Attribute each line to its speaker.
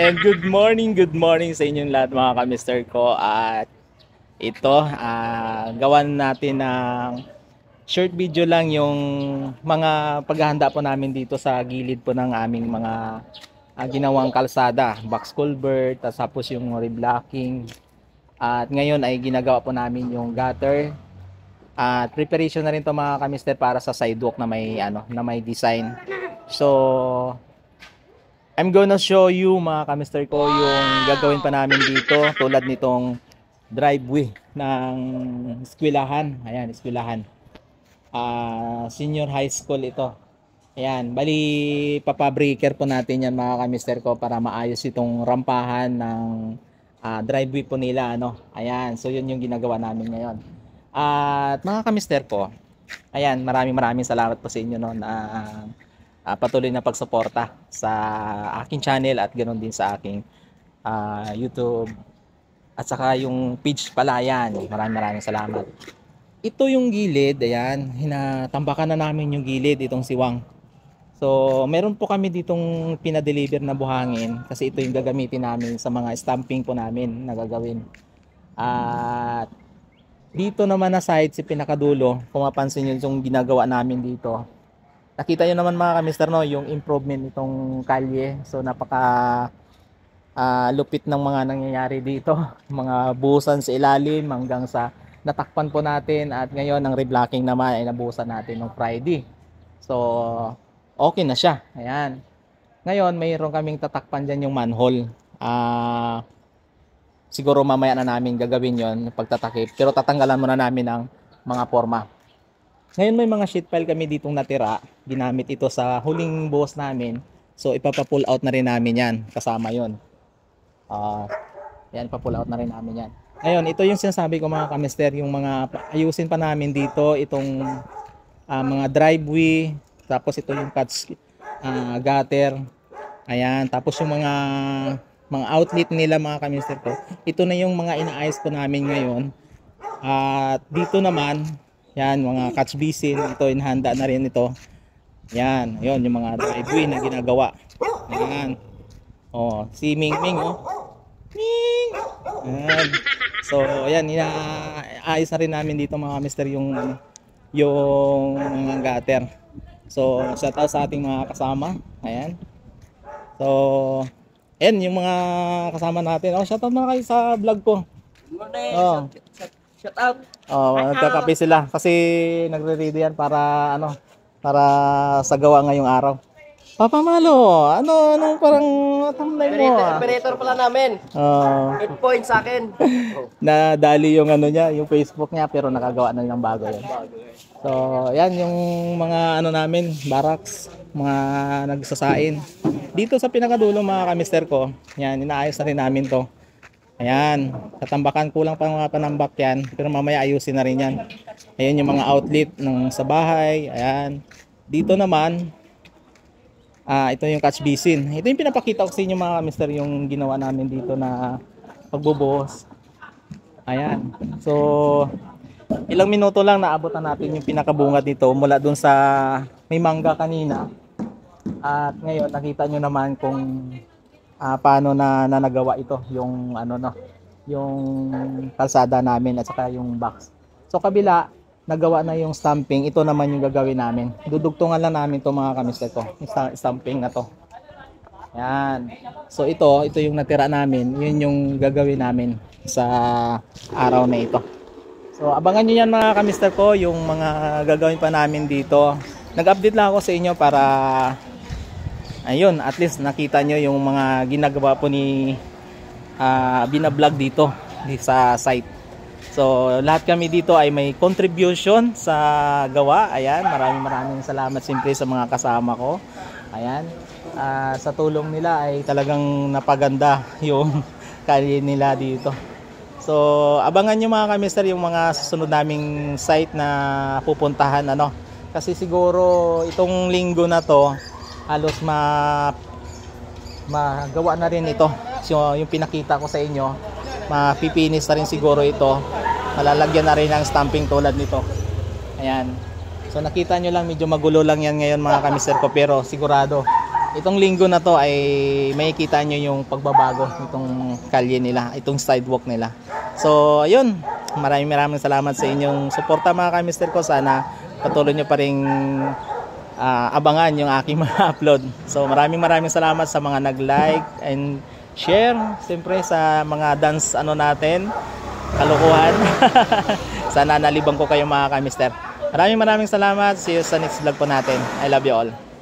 Speaker 1: And good morning sa inyong lahat mga ka-mister ko. At ito, gawan natin ng short video lang yung mga paghahanda po namin dito sa gilid po ng aming mga ginawang kalsada. Box culvert, tapos yung reblocking. At ngayon ay ginagawa po namin yung gutter. At preparation na rin to mga ka-mister para sa sidewalk na may design. So I'm gonna show you mga ka-mister ko yung gagawin pa namin dito, tulad nitong driveway ng eskwelahan. Ayan, eskwelahan. Senior high school ito. Ayan, bali papabricker po natin yan mga ka-mister ko para maayos itong rampahan ng driveway po nila, Ayan, so yun yung ginagawa namin ngayon. At mga ka-mister ko, ayan, maraming salamat po sa inyo na patuloy na pagsuporta sa aking channel at ganoon din sa aking YouTube at saka yung page pala. Yan, maraming salamat. Ito yung gilid, ayan, hinatambakan na namin yung gilid, itong siwang. So meron po kami ditong pinadeliver na buhangin kasi ito yung gagamitin namin sa mga stamping po namin na gagawin. At dito naman na side, si pinakadulo, kung mapansin nyo yung ginagawa namin dito, nakita nyo naman mga ka-mister, yung improvement nitong kalye. So napaka lupit ng mga nangyayari dito, mga buhusan sa ilalim hanggang sa natakpan po natin. At ngayon ang reblocking naman ay nabuhusan natin ng Friday. So okay na siya. Ayan, ngayon mayroon kaming tatakpan dyan yung manhole. Siguro mamaya na namin gagawin yon, pagtatakip, pero tatanggalan muna namin ang mga forma. Ngayon may mga sheet pile kami ditong natira, ginamit ito sa huling buhos namin. So ipapa-pull out na rin namin yan, kasama yon. Yan, pa-pull out na rin namin yan. Ngayon, ito yung sinasabi ko mga ka-mister, yung mga ayusin pa namin dito, itong mga driveway, tapos ito yung gutter, ayan, tapos yung mga outlet nila mga ka-mister ko. Ito na yung mga inaayos po namin ngayon. At dito naman, yan, mga catch basin, ito inhanda na rin ito. Yan, yun, yung mga driveway na ginagawa. Yan. Si Ming Ming, Ming! Yan. So, ayan, inaayos na rin namin dito mga mister yung mga gutter. So, shout out sa ating mga kasama. Ayan. So, ayan, yung mga kasama natin. Shout out na kayo sa vlog ko.
Speaker 2: Shout out.
Speaker 1: Nagkakape sila kasi nagre-ready yan para para sa gawa ngayong araw. Papa Malo, anong parang thumbnail mo?
Speaker 2: Operator pala namin. 8 points sa akin.
Speaker 1: Nadali yung niya, yung Facebook niya, pero nakagawa na ng bago yan. So, yan yung mga namin, barracks, mga nagsasain. Dito sa pinakadulo mga ka-mister ko, yan, inaayos na rin namin to. Ayan, katambakan, kulang pa mga panambak yan, pero mamaya ayusin na rin yan. Ayan yung mga outlet sa bahay, ayan. Dito naman, ito yung catch basin. Ito yung pinapakita ko sa inyo mga mister, yung ginawa namin dito na pagbubuhos. Ayan, so ilang minuto lang naabutan natin yung pinakabungad nito mula dun sa may mangga kanina. At ngayon nakita nyo naman kung paano na nagawa ito, yung yung kalsada namin at saka yung box. So kabila, nagawa na yung stamping. Ito naman yung gagawin namin. Dudugtungan lang namin to mga kamister ko, yung stamping na to. Yan. So ito yung natira namin. Yun yung gagawin namin sa araw na ito. So abangan nyo yan mga kamister ko, yung mga gagawin pa namin dito. Nag-update lang ako sa inyo para ayun, at least nakita nyo yung mga ginagawa po ni binablog dito sa site. So lahat kami dito ay may contribution sa gawa. Ayan, maraming salamat siyempre sa mga kasama ko. Ayan, sa tulong nila ay talagang napaganda yung kalye nila dito. So abangan nyo mga kamister yung mga susunod naming site na pupuntahan, kasi siguro itong linggo na to halos magawa na rin ito. So yung pinakita ko sa inyo, mapipinis na rin siguro ito, malalagyan na rin ng stamping tulad nito. Ayan, so nakita nyo lang medyo magulo lang yan ngayon mga kamister ko, pero sigurado itong linggo na to ay makikita nyo yung pagbabago itong kalye nila, itong sidewalk nila. So ayun, maraming salamat sa inyong suporta mga ka-mister ko. Sana patuloy nyo pa ring abangan yung aking mga upload. So maraming salamat sa mga nag-like and share, siyempre sa mga dance natin, kalukuhan. Sana nalibang ko kayo mga ka-mister. Maraming salamat. See you sa next vlog po natin. I love you all.